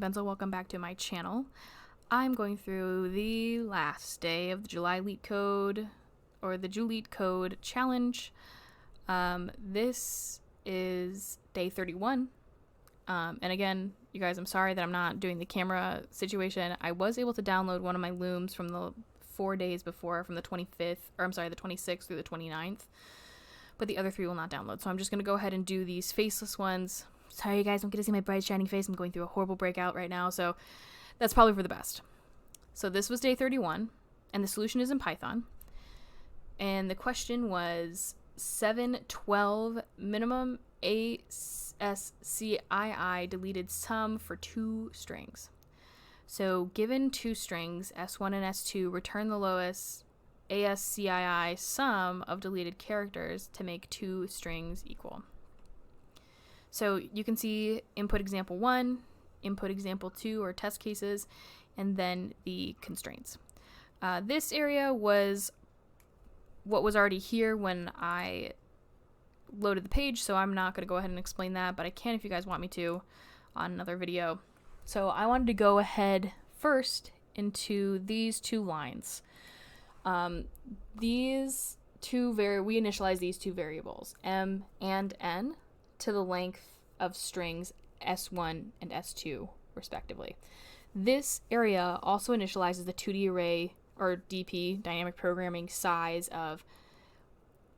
Benzel. Welcome back to my channel. I'm going through the last day of the July LeetCode, or the JuleetCode challenge. This is day 31. And again, you guys, I'm sorry that I'm not doing the camera situation. I was able to download one of my looms from the 4 days before, from the 26th through the 29th. But the other 3 will not download. So I'm just going to go ahead and do these faceless ones. Sorry, you guys, don't get to see my bright, shining face. I'm going through a horrible breakout right now, so that's probably for the best. So this was day 31, and the solution is in Python. And the question was 712 minimum ASCII deleted sum for 2 strings. So given 2 strings, S1 and S2, return the lowest ASCII sum of deleted characters to make 2 strings equal. So you can see input example 1, input example 2 or test cases, and then the constraints. This area was what was already here when I loaded the page, so I'm not going to go ahead and explain that, but I can if you guys want me to on another video. So I wanted to go ahead first into these 2 lines. We initialize these 2 variables, m and n, to the length of strings S1 and S2, respectively. This area also initializes the 2D array, or DP, dynamic programming size of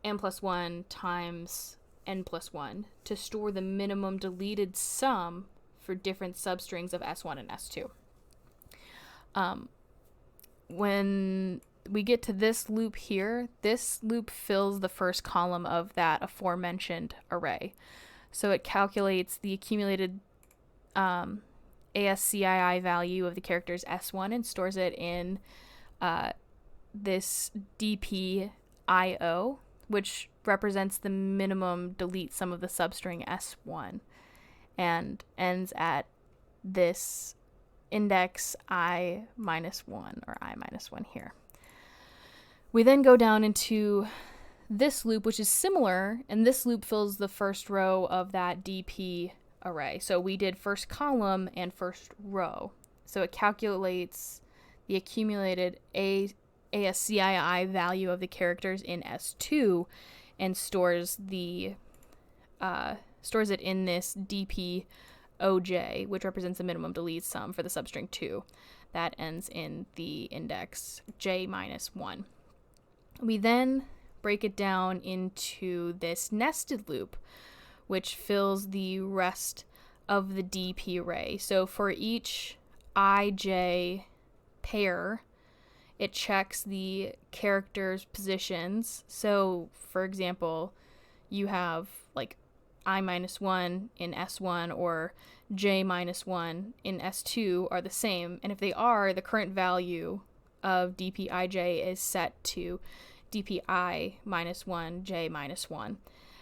n+1 times n+1 to store the minimum deleted sum for different substrings of S1 and S2. When we get to this loop here, this loop fills the first column of that aforementioned array. So it calculates the accumulated ASCII value of the characters S1 and stores it in this DPIO, which represents the minimum delete sum of the substring S1, and ends at this index I-1 or I-1 here. We then go down into this loop, which is similar, and this loop fills the first row of that DP array. So we did first column and first row. So it calculates the accumulated ASCII value of the characters in S2 and stores it in this DPOJ, which represents the minimum delete sum for the substring 2 that ends in the index J-1. We then break it down into this nested loop, which fills the rest of the DP array. So for each IJ pair, it checks the character's positions. So for example, you have like I-1 in S1 or J-1 in S2 are the same, and if they are, the current value of DPIJ is set to DPI-1, J-1,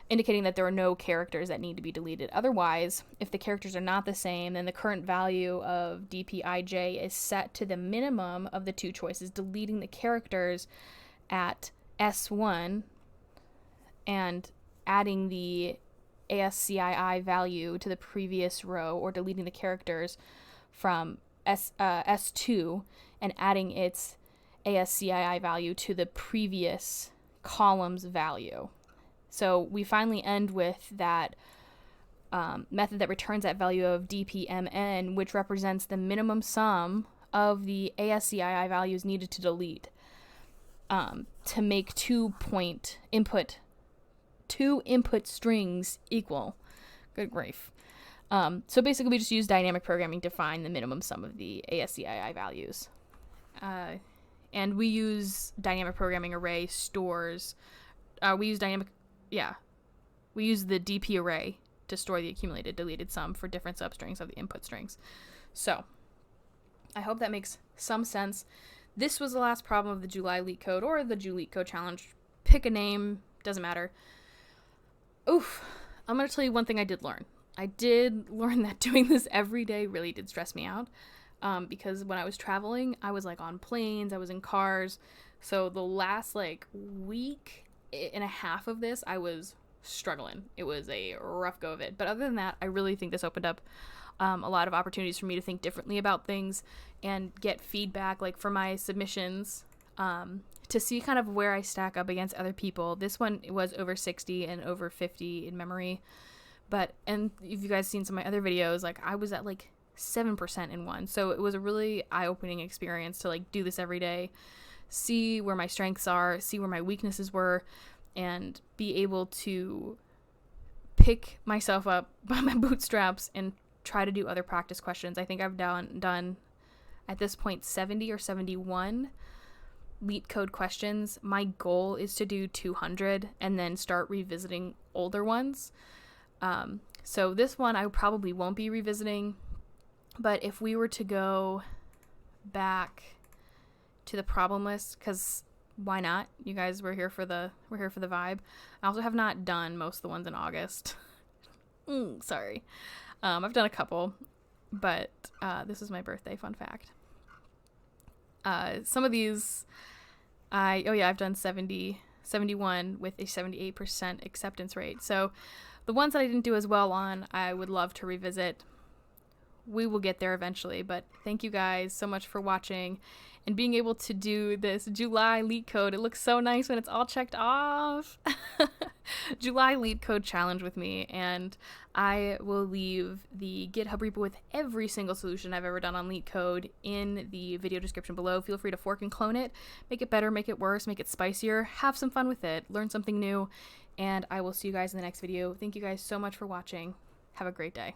indicating that there are no characters that need to be deleted. Otherwise, if the characters are not the same, then the current value of DPIJ is set to the minimum of the 2 choices, deleting the characters at S1 and adding the ASCII value to the previous row, or deleting the characters from S2 and adding its ASCII value to the previous column's value. So we finally end with that method that returns that value of DPMN, which represents the minimum sum of the ASCII values needed to delete to make 2 input strings equal. Good grief. So basically we just use dynamic programming to find the minimum sum of the ASCII values. And we use dynamic programming array stores. We use the DP array to store the accumulated deleted sum for different substrings of the input strings. So I hope that makes some sense. This was the last problem of the July LeetCode, or the JuleetCode challenge. Pick a name, doesn't matter. Oof, I'm going to tell you one thing I did learn. I did learn that doing this every day really did stress me out. Because when I was traveling, I was like on planes, I was in cars. So the last week and a half of this, I was struggling. It was a rough go of it. But other than that, I really think this opened up a lot of opportunities for me to think differently about things and get feedback, like for my submissions, to see kind of where I stack up against other people. This one was over 60 and over 50 in memory. But, and if you guys seen some of my other videos, like I was at like 7% in one. So it was a really eye-opening experience to like do this every day, see where my strengths are, see where my weaknesses were, and be able to pick myself up by my bootstraps and try to do other practice questions. I think I've done at this point 70 or 71 LeetCode questions. My goal is to do 200 and then start revisiting older ones. So this one I probably won't be revisiting, but if we were to go back to the problem list, because why not? You guys, we're here for the vibe. I also have not done most of the ones in August. Sorry. I've done a couple, but this is my birthday, fun fact. Some of these, I've done 71 with a 78% acceptance rate. So the ones that I didn't do as well on, I would love to revisit. We will get there eventually, but thank you guys so much for watching and being able to do this July LeetCode. It looks so nice when it's all checked off. July LeetCode challenge with me, and I will leave the GitHub repo with every single solution I've ever done on LeetCode in the video description below. Feel free to fork and clone it, make it better, make it worse, make it spicier, have some fun with it, learn something new, and I will see you guys in the next video. Thank you guys so much for watching. Have a great day.